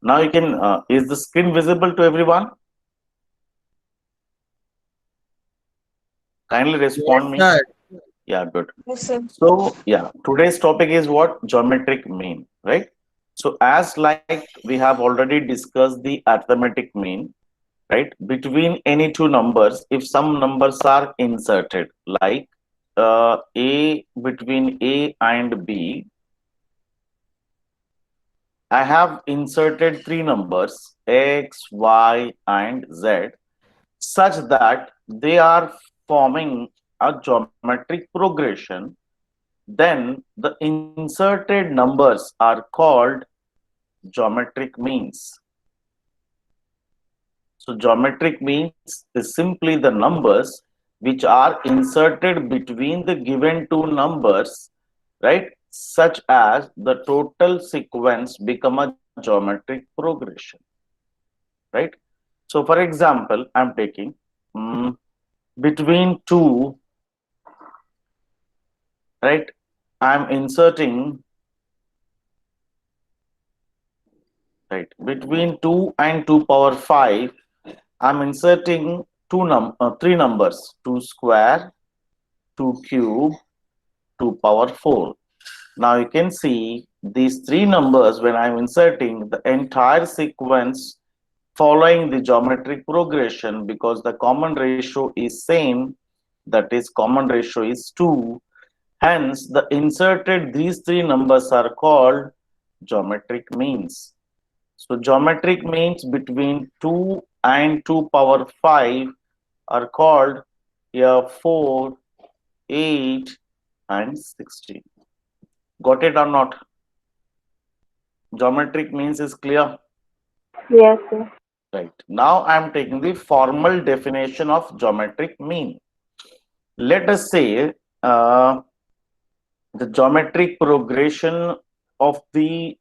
Now you can, is the screen visible to everyone? Kindly Yes, respond me. sir. Yeah, good. Yes, sir. So yeah, today's topic is what geometric mean, right? So as like we have already discussed the arithmetic mean, right? Between any two numbers, if some numbers are inserted, like a between a and b, I have inserted three numbers x, y, and z, such that they are forming a geometric progression. Then the inserted numbers are called geometric means. So geometric means is simply the numbers which are inserted between the given two numbers, right? Such as the total sequence become a geometric progression, right? So for example, I'm taking between two, right? I'm inserting, right, between 2 and 2 power 5, I'm inserting three numbers, 2 square, 2 cube, 2 power 4. Now you can see these three numbers when I'm inserting the entire sequence following the geometric progression, because the common ratio is same, that is common ratio is 2. Hence the inserted these three numbers are called geometric means. So geometric means between 2 and 2 power 5 are called here 4, 8, and 16. Got it or not? Geometric means is clear. Yes, sir. Right. Now I am taking the formal definition of geometric mean. Let us say the geometric progression of the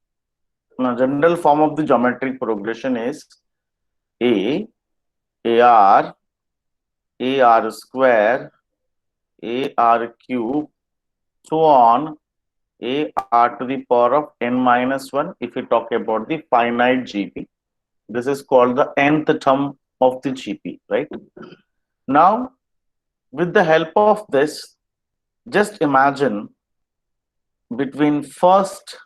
general form of the geometric progression is A, AR, AR square, AR cube, so on, AR to the power of n minus 1 if we talk about the finite GP. This is called the nth term of the GP, right? Now, with the help of this, just imagine between first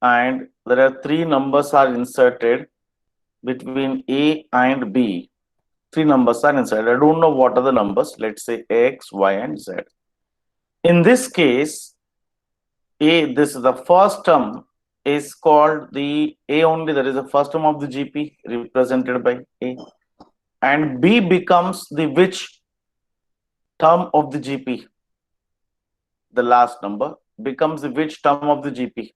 and there are three numbers are inserted between A and B. Three numbers are inserted. I don't know what are the numbers. Let's say X, Y, and Z. In this case, this is the first term is called the A only, that is the first term of the GP represented by A, and B becomes the which term of the GP, the last number becomes the which term of the GP,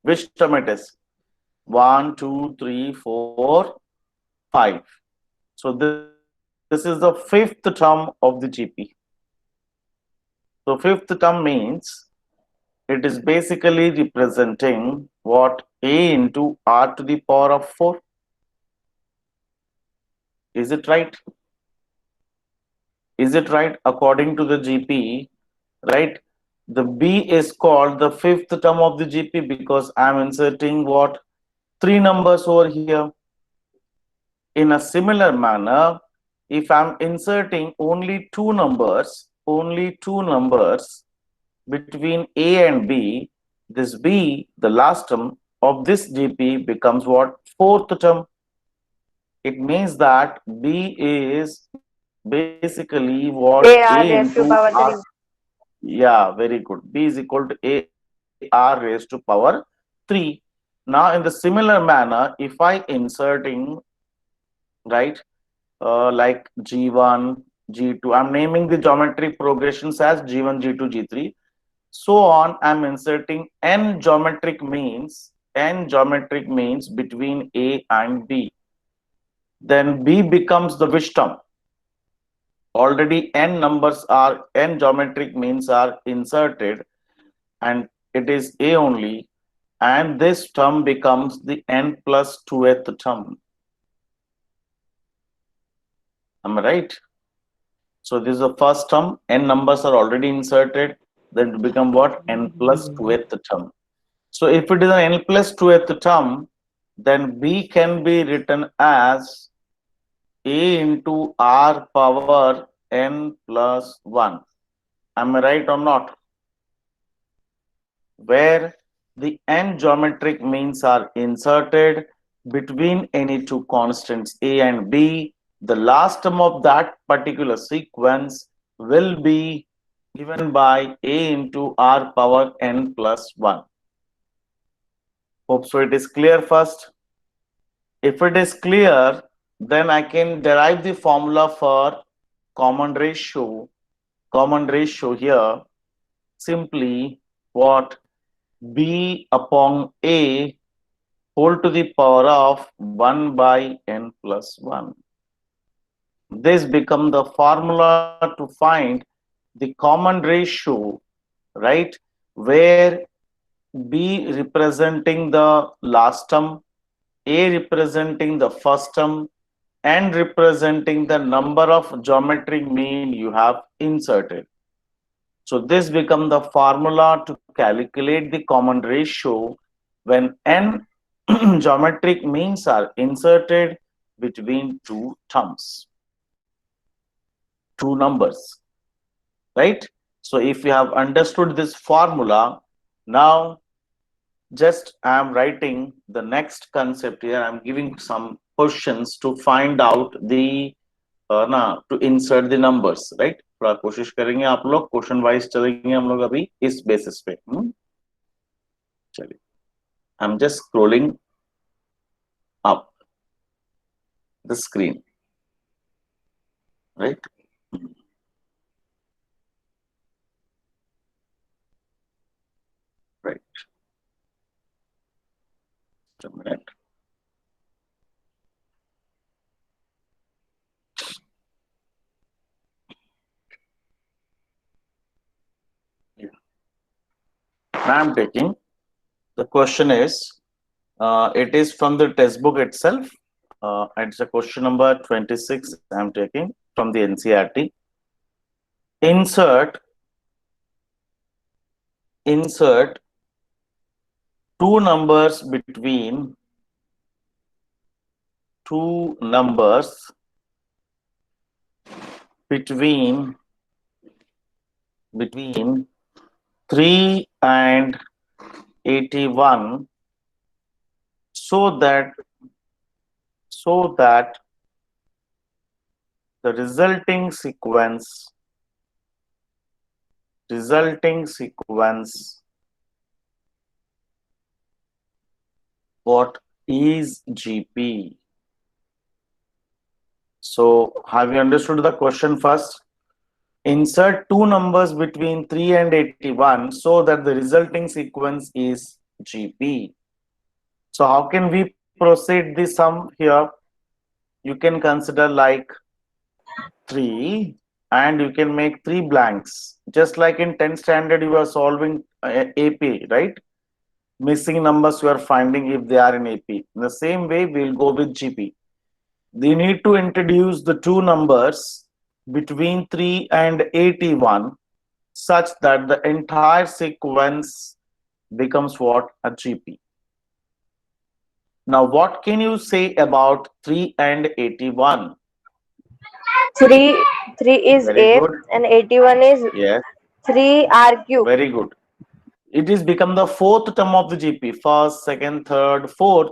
which term it is, 1, 2, 3, 4, 5. So this is the fifth term of the GP. So fifth term means it is basically representing what, A into R to the power of 4. Is it right? Is it right? According to the GP, right? The B is called the fifth term of the GP because I'm inserting what? Three numbers over here. In a similar manner, if I'm inserting only two numbers between A and B, this B, the last term of this GP becomes what? Fourth term. It means that B is basically what? A A R into raised to R. power 3. Yeah, very good. B is equal to AR raised to power 3. Now, in the similar manner, if I inserting, right, like G1, G2, I'm naming the geometric progressions as G1, G2, G3. So on, I'm inserting n geometric means between A and B. Then B becomes the which term? Already n geometric means are inserted, and it is A only, and this term becomes the n plus 2th term. Am I right? So this is the first term, n numbers are already inserted, then it become what? N plus 2th term. So if it is an n plus 2th term, then b can be written as a into r power n plus 1. Am I right or not? Where the n geometric means are inserted between any two constants a and b. The last term of that particular sequence will be given by a into r power n plus 1. Hope so it is clear first. If it is clear, then I can derive the formula for common ratio. Common ratio here simply what b upon a whole to the power of 1 by n plus 1. This becomes the formula to find the common ratio, right? Where b representing the last term, a representing the first term, and representing the number of geometric mean you have inserted. So this becomes the formula to calculate the common ratio when n geometric means are inserted between two terms, two numbers, right? So if you have understood this formula, now just I am writing the next concept here. I am giving some questions to find out the to insert the numbers, right? थोड़ा कोशिश करेंगे आप लोग, question wise चलेंगे हम लोग अभी इस बेसिस पे. चलिए, I am just scrolling up the screen, right? Right, just a minute. Yeah. Now I'm taking the question is it is from the textbook itself. It's a question number 26. I'm taking from the NCERT. Insert two numbers between between 3 and 81 so that the resulting sequence what is GP? So have you understood the question first? Insert two numbers between 3 and 81 so that the resulting sequence is GP. So how can we proceed the sum here? You can consider like 3 and you can make 3 blanks. Just like in 10th standard you are solving AP, right? Missing numbers you are finding if they are in AP. In the same way, we'll go with GP. You need to introduce the two numbers between 3 and 81 such that the entire sequence becomes what? A GP. Now, what can you say about 3 and 81? 3 is Very A good. and 81 is Yes. 3R cube. Very good. It is become the fourth term of the GP. First, second, third, fourth.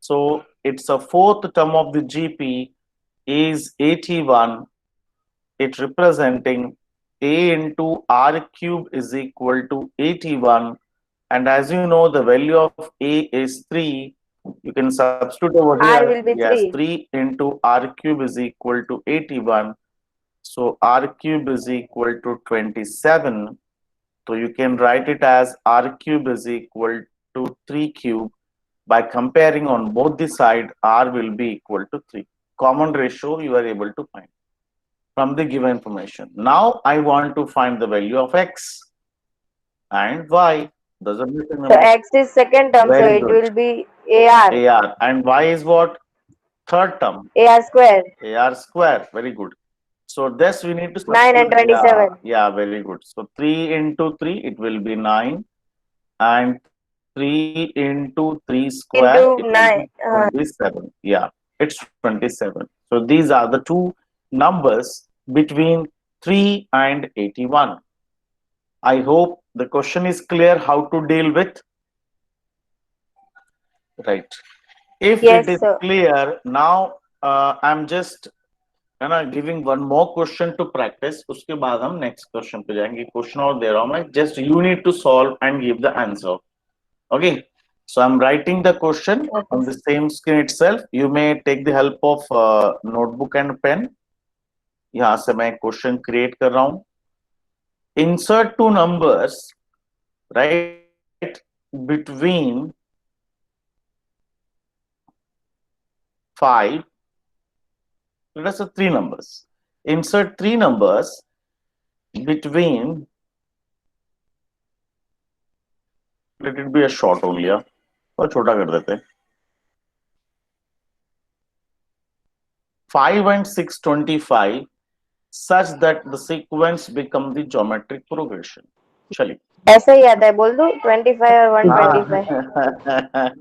So it's a fourth term of the GP is 81. It representing A into R cube is equal to 81. And as you know, the value of A is 3. You can substitute over here. R will be Yes, 3. 3 into R cube is equal to 81. So R cube is equal to 27. So you can write it as R cube is equal to 3 cube. By comparing on both the side, R will be equal to 3. Common ratio you are able to find from the given information. Now I want to find the value of X and Y. Doesn't make So X is second term, so Very it good. will be AR. AR. And Y is what? Third term. AR square. AR square. Very good. So this we need to 9 and 27. Yeah, very good. So 3 into 3, it will be 9. And 3 into 3 square, into it will be 9. 27. Yeah, it's 27. So these are the two numbers between 3 and 81. I hope the question is clear how to deal with, right? If it Yes, is sir. clear, now I'm just giving one more question to practice. उसके बाद हम next question पे जाएंगे. Question और दे रहा हूँ मैं. Just you need to solve and give the answer. Okay. So I'm writing the question Okay. on the same screen itself. You may take the help of notebook and pen. यहाँ से मैं question create कर रहा हूँ. Insert two numbers, right, between 5. Let us say three numbers. Insert three numbers between. Let it be a short only. Yeah? और छोटा कर देते हैं. 5 and 625 such that the sequence become the geometric progression. चलिए. ऐसा ही आता है, बोल दो 25 और 125.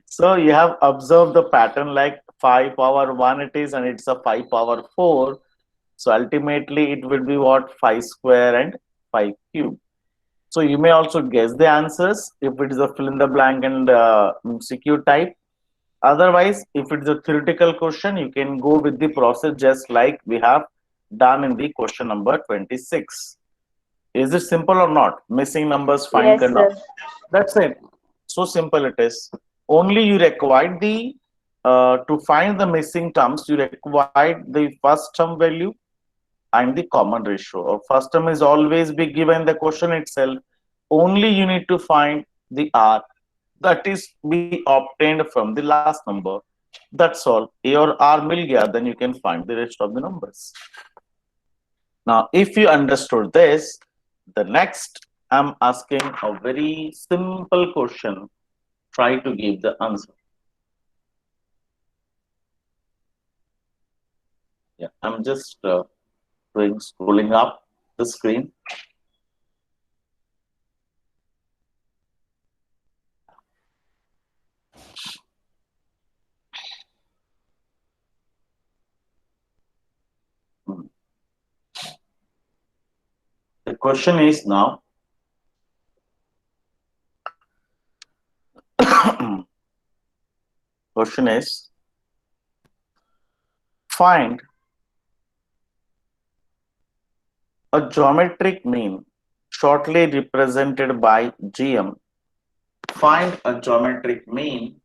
So you have observed the pattern like 5 power 1 it is and it's a 5 power 4. So ultimately it will be what? 5 square and 5 cube. So you may also guess the answers if it is a fill in the blank and MCQ type. Otherwise, if it is a theoretical question, you can go with the process just like we have done in the question number 26. Is it simple or not? Missing numbers find Yes, करना. sir. That's it. So simple it is. Only you required the to find the missing terms, you required the first term value and the common ratio. Or first term is always be given the question itself. Only you need to find the R that is be obtained from the last number. That's all. A or R mil gaya, then you can find the rest of the numbers. Now, if you understood this, the next I'm asking a very simple question. Try to give the answer. Yeah, I'm just doing scrolling up the screen. Hmm. The question is now. Question is find a geometric mean shortly represented by GM. Find a geometric mean.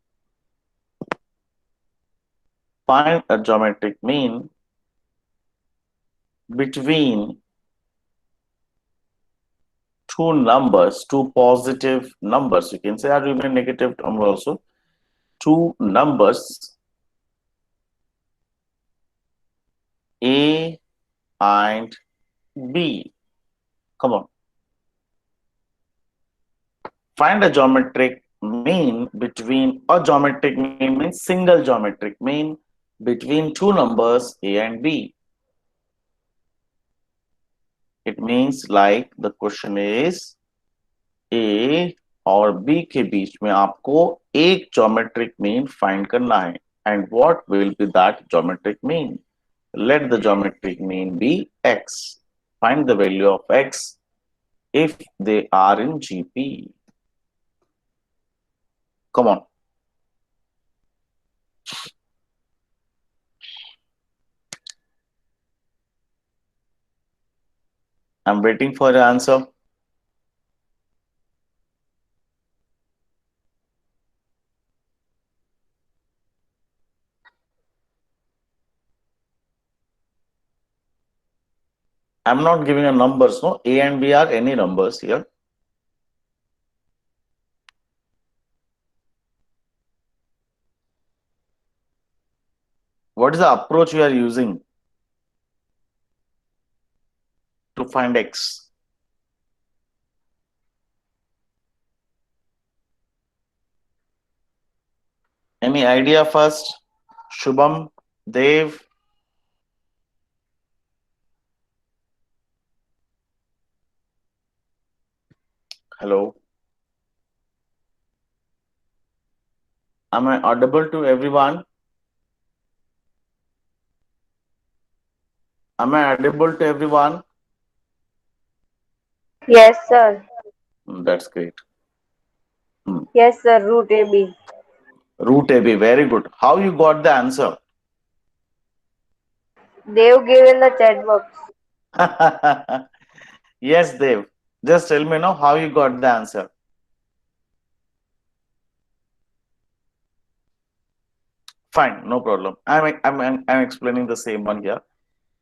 Find a geometric mean between two numbers, two positive numbers. You can say or even negative number also. Two numbers A and B. Come on. Find a geometric mean between a geometric mean means single geometric mean between two numbers A and B. It means like the question is A और B के बीच में आपको एक geometric mean find करना है. And what will be that geometric mean? Let the geometric mean be X. Find the value of X if they are in GP. Come on. I'm waiting for your answer. I'm not giving a numbers, no? A and B are any numbers here. What is the approach we are using to find X? Any idea first? Shubham, Dev? Hello. Am I audible to everyone? Am I audible to everyone? Yes, sir. That's great. Hmm. Yes, sir. Root AB. Root AB, very good. How you got the answer? They've given the chat box. Yes, Dev. Just tell me now how you got the answer. Fine, no problem. I'm explaining the same one here.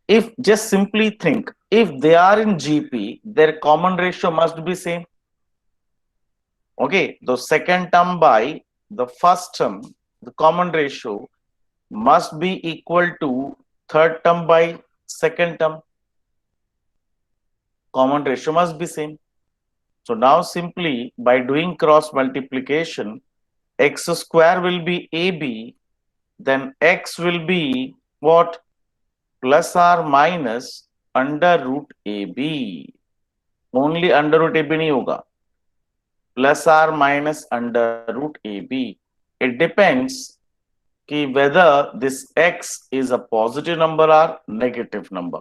If just simply think, if they are in GP, their common ratio must be same. Okay, the second term by the first term, the common ratio must be equal to third term by second term. Common ratio must be same. So now simply by doing cross multiplication, x square will be AB, then x will be what? Plus or minus under root AB. Only under root AB नहीं होगा. Plus or minus under root AB. It depends कि whether this x is a positive number or negative number.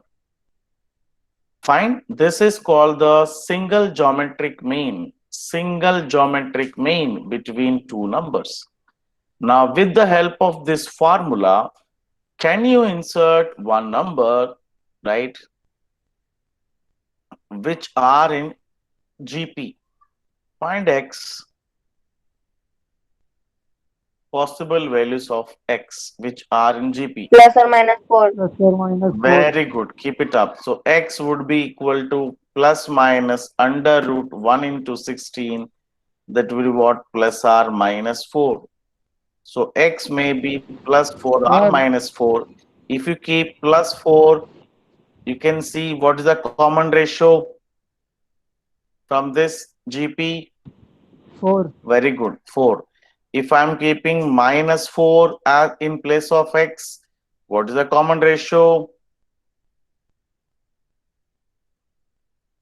Fine. This is called the single geometric mean. Single geometric mean between two numbers. Now, with the help of this formula, can you insert one number, right, which are in GP? Find x, possible values of x which are in GP. Plus or minus 4. Plus or minus 4. Very good. Keep it up. So x would be equal to plus minus under root 1 into 16. That will be what? Plus or minus 4. So x may be plus 4 or Sir. minus 4. If you keep plus 4, you can see what is the common ratio from this GP? 4. Very good. 4. If I am keeping minus 4 as in place of x, what is the common ratio?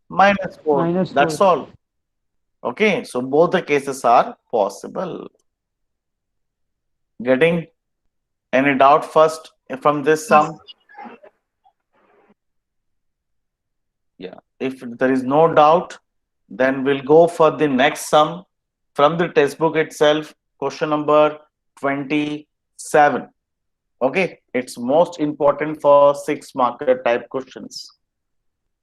Minus 4. Minus That's 4. all. Okay. So both the cases are possible. Getting any doubt first from this sum? Yeah. If there is no doubt, then we'll go for the next sum from the textbook itself. Question number 27. Okay. It's most important for 6-marker type questions.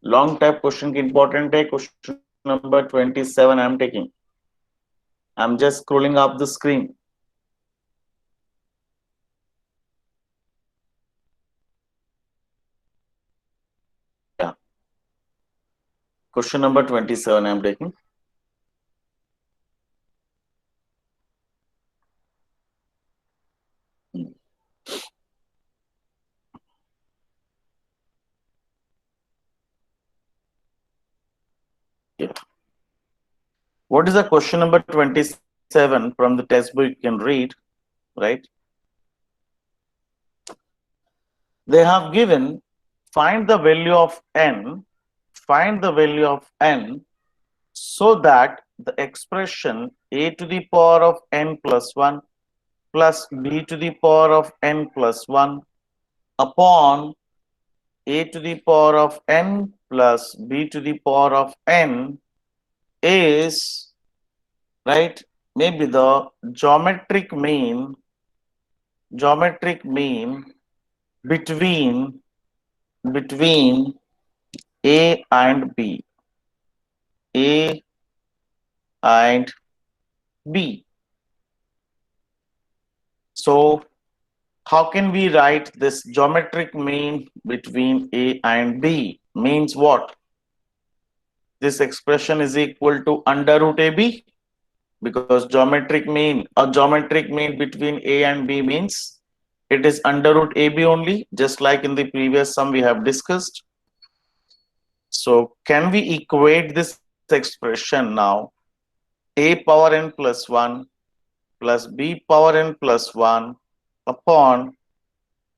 Long type question important है. Question number 27 I'm taking. I'm just scrolling up the screen. Yeah. Question number 27 I'm taking. Yeah. What is the question number 27 from the textbook you can read, right? They have given, find the value of n, so that the expression a to the power of n plus 1 plus b to the power of n plus 1 upon a to the power of n plus b to the power of n is, right, maybe the geometric mean between a and b. A and B. So how can we write this geometric mean between A and B? Means what? This expression is equal to under root AB, because geometric mean between A and B means it is under root AB only, just like in the previous sum we have discussed. So can we equate this expression now? A power n plus 1 plus b power n plus 1 upon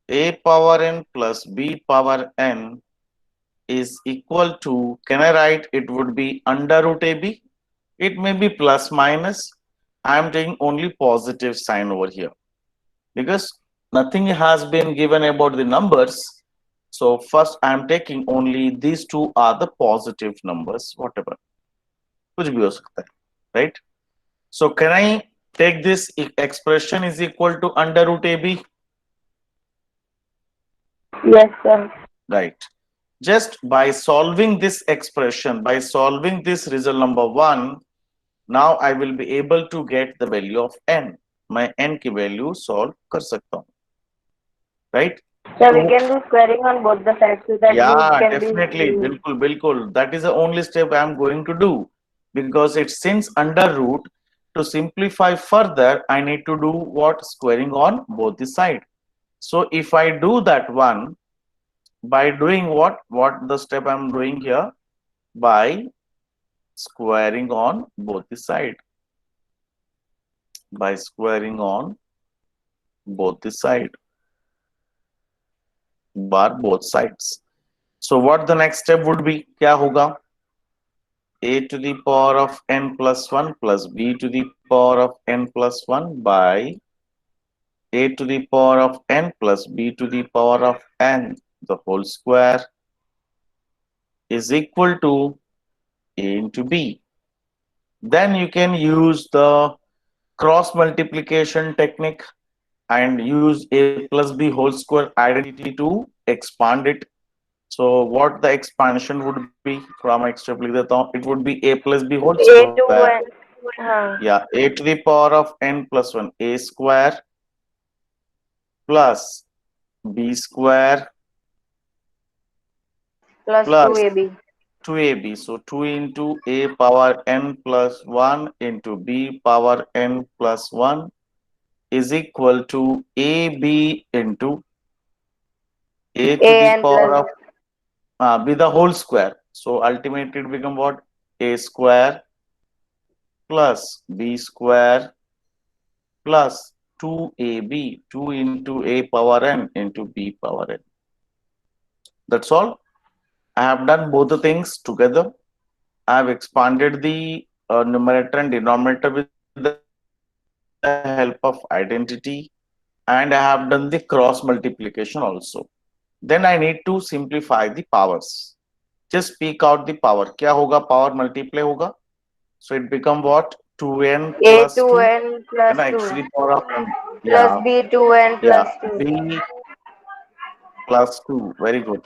a power n plus b power n is equal to, can I write it would be under root AB? It may be plus minus. I am taking only positive sign over here because nothing has been given about the numbers. So first I am taking only these two are the positive numbers, whatever, कुछ भी हो सकता है, right? So can I take this expression is equal to under root AB? Yes, sir. Right. Just by solving this expression, by solving this result number 1, now I will be able to get the value of n. मैं n की value solve कर सकता हूँ, right? Sir, So we can do squaring on both the sides so that root yeah, can be definitely, used. बिल्कुल बिल्कुल. That is the only step I am going to do because it's since under root. To simplify further, I need to do what? Squaring on both the side. So if I do that one, by doing what the step I'm doing here, by squaring on both the side, by squaring on both the side, bar both sides. So what the next step would be? क्या होगा? A to the power of n plus 1 plus b to the power of n plus 1 by a to the power of n plus b to the power of n the whole square is equal to a into b. Then you can use the cross multiplication technique and use a plus b whole square identity to expand it. So what the expansion would be? थोड़ा मैं extra लिख देता हूँ. It would be a plus b whole A2 square. and Yeah, a to the power of n plus 1 a square plus b square plus plus 2AB. 2ab. So 2 into a power n plus 1 into b power n plus 1 is equal to ab into a to the AN power plus of b the whole square. So ultimately it become what? A square plus b square plus 2ab, 2 into a power n into b power n. That's all. I have done both the things together. I have expanded the numerator and denominator with the help of identity, and I have done the cross multiplication also. Then I need to simplify the powers. Just speak out the power. क्या होगा? Power multiply होगा. So it become what? 2n plus 2 A2N and plus x to 2 the power of n. plus Yeah, B2N yeah. plus 2. B plus 2. Very good.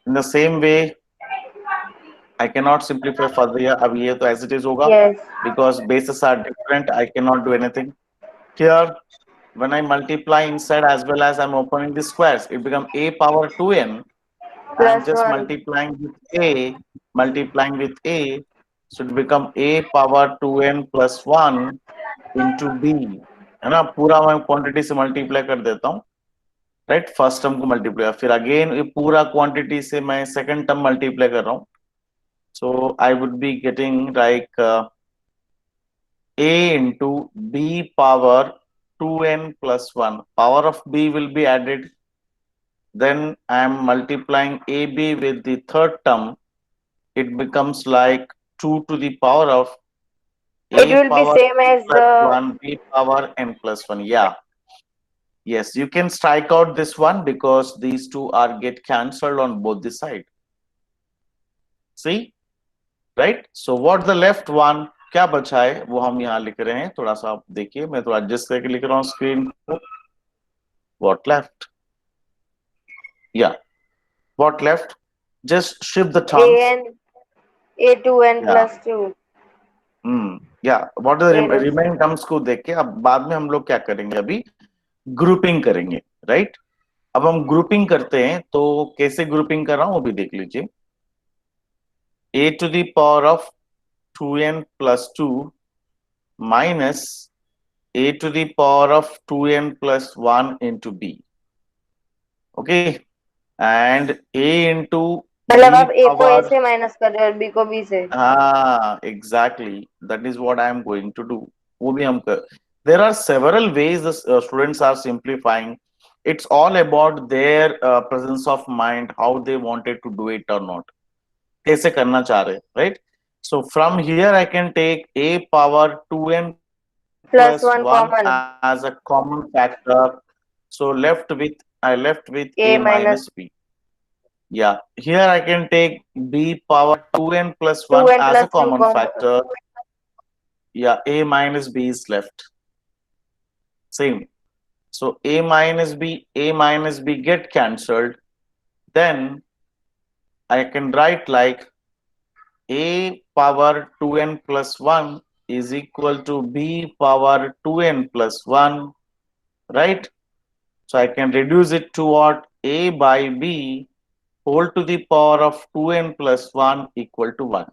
In the same way, I cannot simplify further here. अब ये तो as it is होगा Yes. because bases are different. I cannot do anything. Here, when I multiply inside as well as I'm opening the squares, it becomes a power 2n. I am Plus just 1. multiplying with a, so it become a power 2n plus 1 into b, है ना? पूरा मैं quantity से multiply कर देता हूँ, right? First term को multiply, फिर अगेन ये पूरा क्वांटिटी से मैं सेकंड टर्म मल्टीप्लाई कर रहा हूँ. So I would be getting like a into b power 2n plus 1. Power of b will be added. Then I am multiplying ab with the third term. It becomes like 2 to the power of It a will be power same as plus the 1 b power n plus 1. Yeah. Yes, you can strike out this one because these two are get cancelled on both the side. See? Right? So what the left one क्या बचा है वो हम यहाँ लिख रहे हैं. थोड़ा सा आप देखिए, मैं थोड़ा एडजस्ट करके लिख रहा हूँ स्क्रीन को. What left? Yeah. What left? Just shift the terms. AN A2N Yeah. plus 2. Yeah. What are the A2. remaining terms को देख के अब बाद में हम लोग क्या करेंगे? अभी ग्रुपिंग करेंगे, राइट? अब हम ग्रुपिंग करते हैं तो कैसे ग्रुपिंग कर रहा हूं वो भी देख लीजिए. a to the power of 2n plus 2 minus a to the power of 2n plus 1 into b. Okay, and a into मतलब b आप A को A power. से माइनस कर रहे हो और B को B से. Exactly, that is what I am going to do. वो भी हम कर. There are several ways the students are simplifying. It's all about their presence of mind, how they wanted to do it or not. कैसे करना चाह रहे, right? So from here I can take a power 2n plus 1 Plus plus one 1 common. as a common factor. So I left with A a minus minus b. Yeah, here I can take b power 2n plus 1 2n as a plus 2 common common. factor. Yeah, a minus b is left. Same. So a minus b get cancelled. Then I can write like a power 2n plus 1 is equal to b power 2n plus 1, right? So I can reduce it to what? A by b whole to the power of 2n plus 1 equal to 1.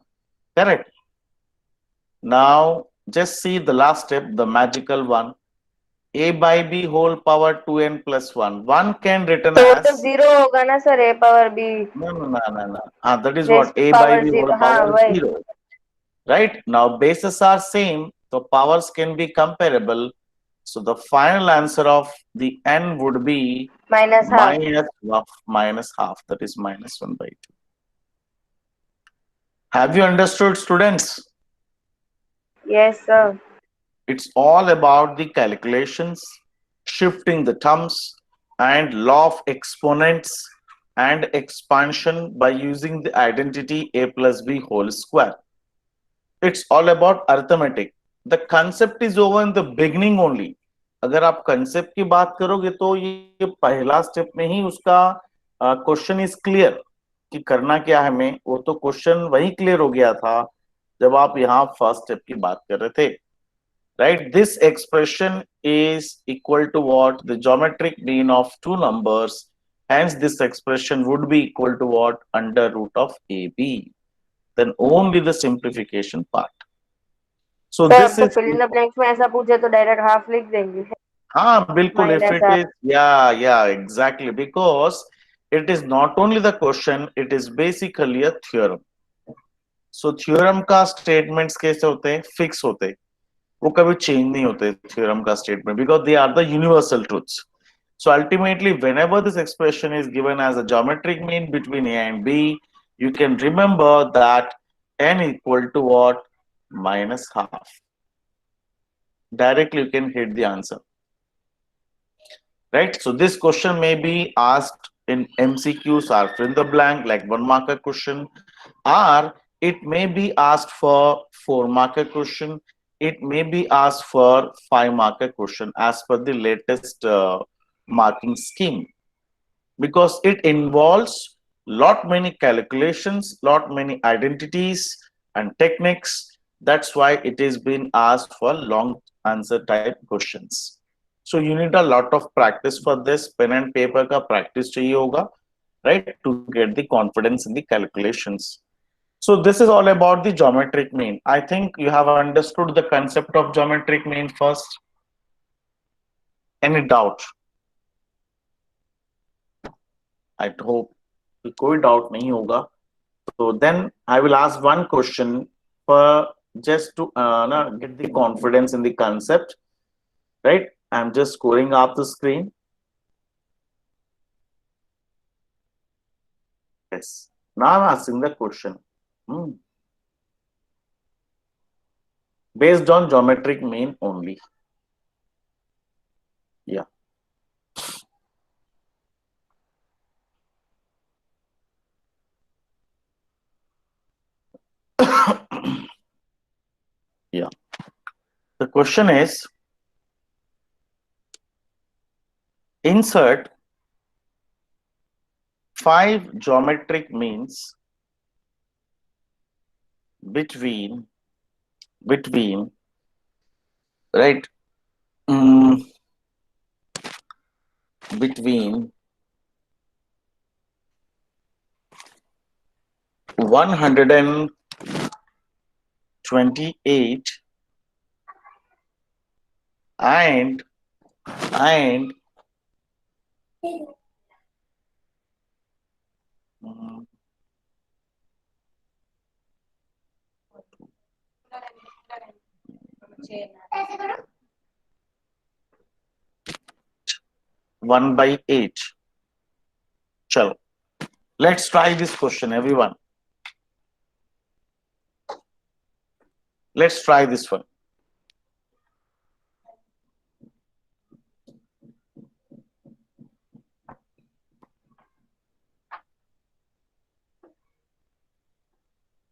Correct. Now just see the last step, the magical one. A by b whole power 2n plus 1. 1 can written तो वो तो as, zero होगा ना sir, a power b no. That is raise what a by power b whole 0. हाँ power वही. 0. Right? Now bases are same, so powers can be comparable. So the final answer of the n would be Minus half. minus half. That is minus 1 by 2. Have you understood, students? Yes sir. It's all about the calculations, shifting the terms, and law of exponents and expansion by using the identity a plus b whole square. It's all about arithmetic. The concept is over in the beginning only. अगर आप concept की बात करोगे तो ये पहला step में ही उसका क्वेश्चन इज क्लियर कि करना क्या है हमें. वो तो क्वेश्चन वही क्लियर हो गया था जब आप यहाँ फर्स्ट स्टेप की बात कर रहे थे. Right, this expression is equal to what? The geometric mean of two numbers. Hence this expression would be equal to what? Under root of AB. Then only the simplification part. So sir this अब तो is, fill in the blanks में ऐसा पूछे तो direct half लिख देंगे. हाँ बिल्कुल, if Minus it half. is, yeah, exactly, because it is not only the question, it is basically a theorem. So theorem का statements कैसे होते हैं? Fix होते हैं. वो कभी चेंज नहीं होते थ्योरम का statement, because they are the universal truths. So ultimately, whenever this expression is given as a geometric mean between a and b, you can remember that n equal to what? Minus half. Directly you can hit the answer. Right? So this question may be asked in MCQs or fill in the blank like 1-marker question, or it may be asked for 4-marker question. It may be asked for 5-marker question as per the latest marking scheme, because it involves lot many calculations, lot many identities and techniques. That's why it is being asked for long answer type questions. So you need a lot of practice for this. Pen and paper ka practice chahiye hoga, right, to get the confidence in the calculations. So this is all about the geometric mean. I think you have understood the concept of geometric mean first. Any doubt? I hope कोई doubt नहीं होगा. So then I will ask one question for just to get the confidence in the concept, right? I'm just scoring up the screen. Yes. Now I'm asking the question. Based on geometric mean only. Yeah. Yeah. The question is, insert 5 geometric means between right between 128 and 1/8. Chalo. Let's try this question, everyone. Let's try this one.